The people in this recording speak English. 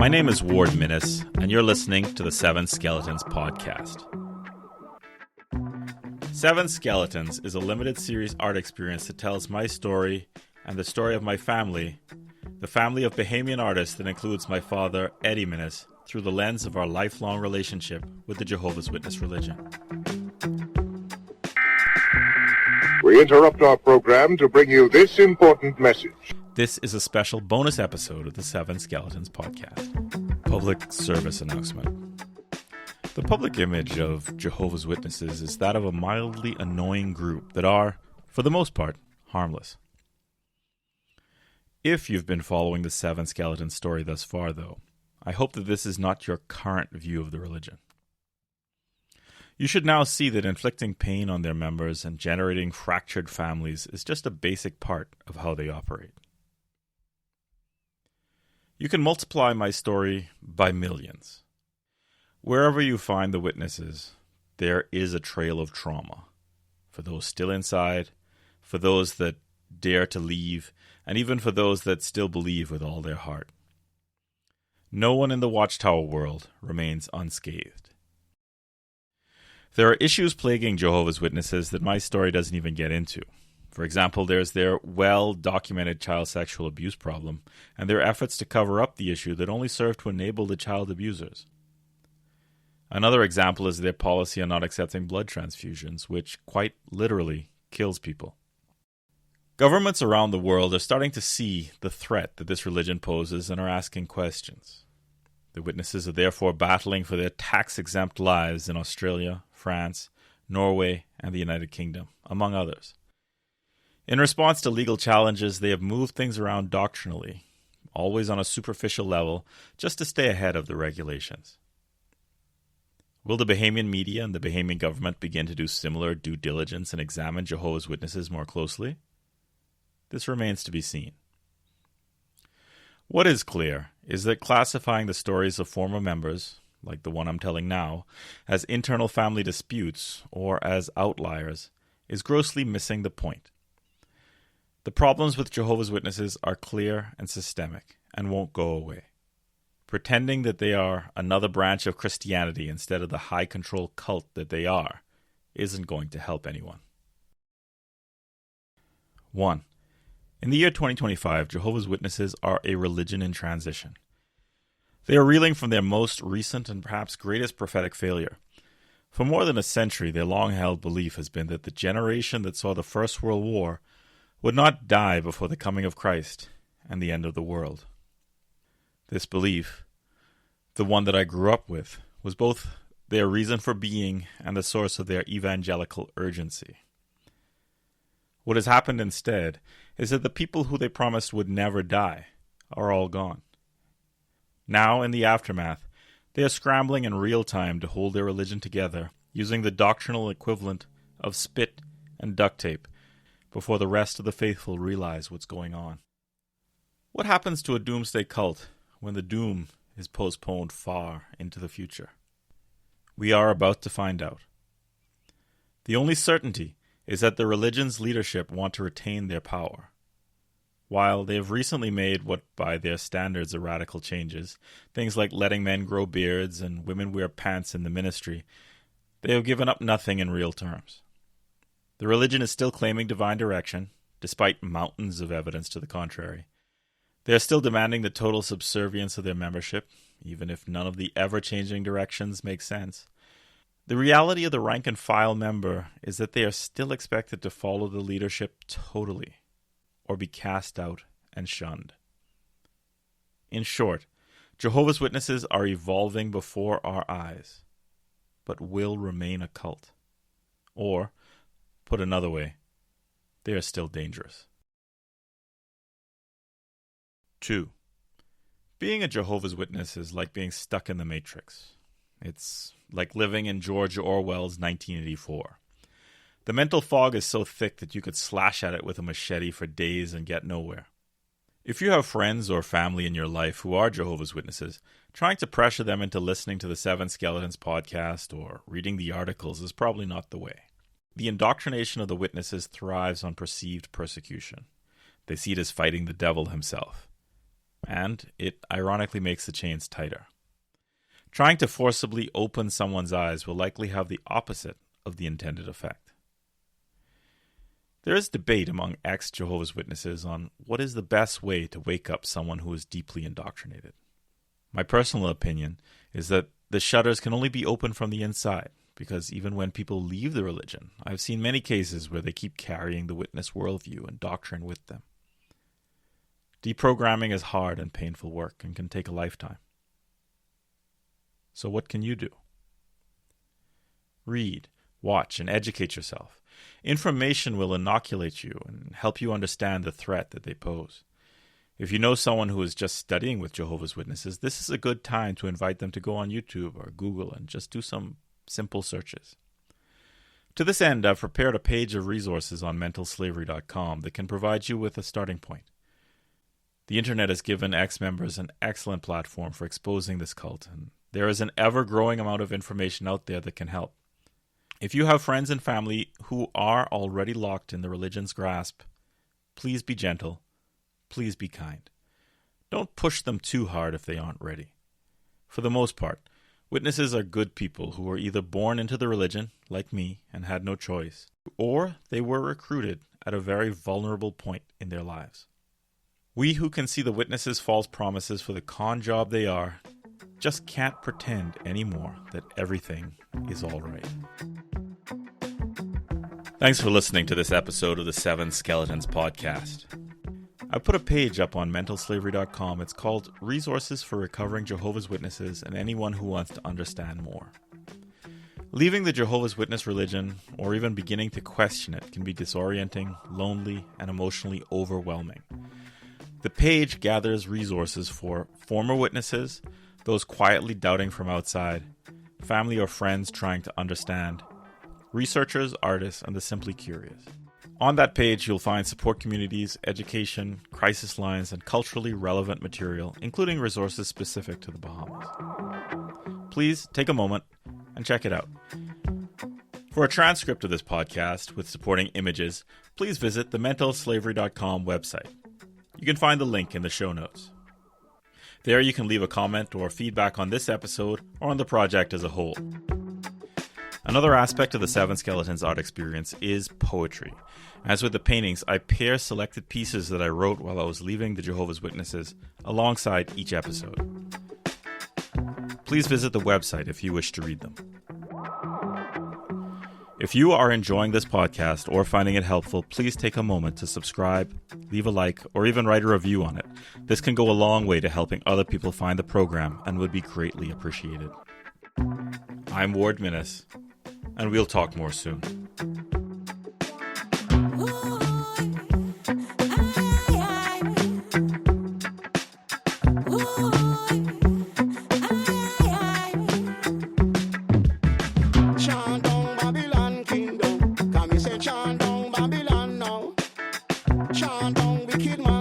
My name is Ward Minnis, and you're listening to the Seven Skeletons podcast. Seven Skeletons is a limited series art experience that tells my story and the story of my family, the family of Bahamian artists that includes my father, Eddie Minnis, through the lens of our lifelong relationship with the Jehovah's Witness religion. We interrupt our program to bring you this important message. This is a special bonus episode of the Seven Skeletons podcast. Public service announcement. The public image of Jehovah's Witnesses is that of a mildly annoying group that are, for the most part, harmless. If you've been following the Seven Skeletons story thus far, though, I hope that this is not your current view of the religion. You should now see that inflicting pain on their members and generating fractured families is just a basic part of how they operate. You can multiply my story by millions. Wherever you find the witnesses, there is a trail of trauma. For those still inside, for those that dare to leave, and even for those that still believe with all their heart. No one in the Watchtower world remains unscathed. There are issues plaguing Jehovah's Witnesses that my story doesn't even get into. For example, there's their well-documented child sexual abuse problem and their efforts to cover up the issue that only serve to enable the child abusers. Another example is their policy on not accepting blood transfusions, which quite literally kills people. Governments around the world are starting to see the threat that this religion poses and are asking questions. The witnesses are therefore battling for their tax-exempt lives in Australia, France, Norway, and the United Kingdom, among others. In response to legal challenges, they have moved things around doctrinally, always on a superficial level, just to stay ahead of the regulations. Will the Bahamian media and the Bahamian government begin to do similar due diligence and examine Jehovah's Witnesses more closely? This remains to be seen. What is clear is that classifying the stories of former members, like the one I'm telling now, as internal family disputes or as outliers is grossly missing the point. The problems with Jehovah's Witnesses are clear and systemic and won't go away. Pretending that they are another branch of Christianity instead of the high-control cult that they are isn't going to help anyone. 1. In the year 2025, Jehovah's Witnesses are a religion in transition. They are reeling from their most recent and perhaps greatest prophetic failure. For more than a century, their long-held belief has been that the generation that saw the First World War would not die before the coming of Christ and the end of the world. This belief, the one that I grew up with, was both their reason for being and the source of their evangelical urgency. What has happened instead is that the people who they promised would never die are all gone. Now, in the aftermath, they are scrambling in real time to hold their religion together using the doctrinal equivalent of spit and duct tape before the rest of the faithful realize what's going on. What happens to a doomsday cult when the doom is postponed far into the future? We are about to find out. The only certainty is that the religion's leadership want to retain their power. While they have recently made what by their standards are radical changes, things like letting men grow beards and women wear pants in the ministry, they have given up nothing in real terms. The religion is still claiming divine direction, despite mountains of evidence to the contrary. They are still demanding the total subservience of their membership, even if none of the ever-changing directions make sense. The reality of the rank-and-file member is that they are still expected to follow the leadership totally, or be cast out and shunned. In short, Jehovah's Witnesses are evolving before our eyes, but will remain a cult. Or, put another way, they are still dangerous. 2. Being a Jehovah's Witness is like being stuck in the Matrix. It's like living in George Orwell's 1984. The mental fog is so thick that you could slash at it with a machete for days and get nowhere. If you have friends or family in your life who are Jehovah's Witnesses, trying to pressure them into listening to the Seven Skeletons podcast or reading the articles is probably not the way. The indoctrination of the witnesses thrives on perceived persecution. They see it as fighting the devil himself. and it ironically makes the chains tighter. Trying to forcibly open someone's eyes will likely have the opposite of the intended effect. There is debate among ex-Jehovah's Witnesses on what is the best way to wake up someone who is deeply indoctrinated. My personal opinion is that the shutters can only be opened from the inside, because even when people leave the religion, I've seen many cases where they keep carrying the witness worldview and doctrine with them. Deprogramming is hard and painful work and can take a lifetime. So what can you do? Read, watch, and educate yourself. Information will inoculate you and help you understand the threat that they pose. If you know someone who is just studying with Jehovah's Witnesses, this is a good time to invite them to go on YouTube or Google and just do some simple searches. To this end, I've prepared a page of resources on mentalslavery.com that can provide you with a starting point. The internet has given ex-members an excellent platform for exposing this cult, and there is an ever-growing amount of information out there that can help. If you have friends and family who are already locked in the religion's grasp, please be gentle, please be kind. Don't push them too hard if they aren't ready. For the most part, witnesses are good people who were either born into the religion, like me, and had no choice, or they were recruited at a very vulnerable point in their lives. We who can see the witnesses' false promises for the con job they are just can't pretend anymore that everything is all right. Thanks for listening to this episode of the Seven Skeletons podcast. I put a page up on mentalslavery.com. It's called Resources for Recovering Jehovah's Witnesses and Anyone Who Wants to Understand More. Leaving the Jehovah's Witness religion, or even beginning to question it, can be disorienting, lonely, and emotionally overwhelming. The page gathers resources for former witnesses, those quietly doubting from outside, family or friends trying to understand, researchers, artists, and the simply curious. On that page, you'll find support communities, education, crisis lines, and culturally relevant material, including resources specific to the Bahamas. Please take a moment and check it out. For a transcript of this podcast with supporting images, please visit the mentalslavery.com website. You can find the link in the show notes. There you can leave a comment or feedback on this episode or on the project as a whole. Another aspect of the Seven Skeletons art experience is poetry. As with the paintings, I pair selected pieces that I wrote while I was leaving the Jehovah's Witnesses alongside each episode. Please visit the website if you wish to read them. If you are enjoying this podcast or finding it helpful, please take a moment to subscribe, leave a like, or even write a review on it. This can go a long way to helping other people find the program and would be greatly appreciated. I'm Ward Minnis, and we'll talk more soon. Kid man.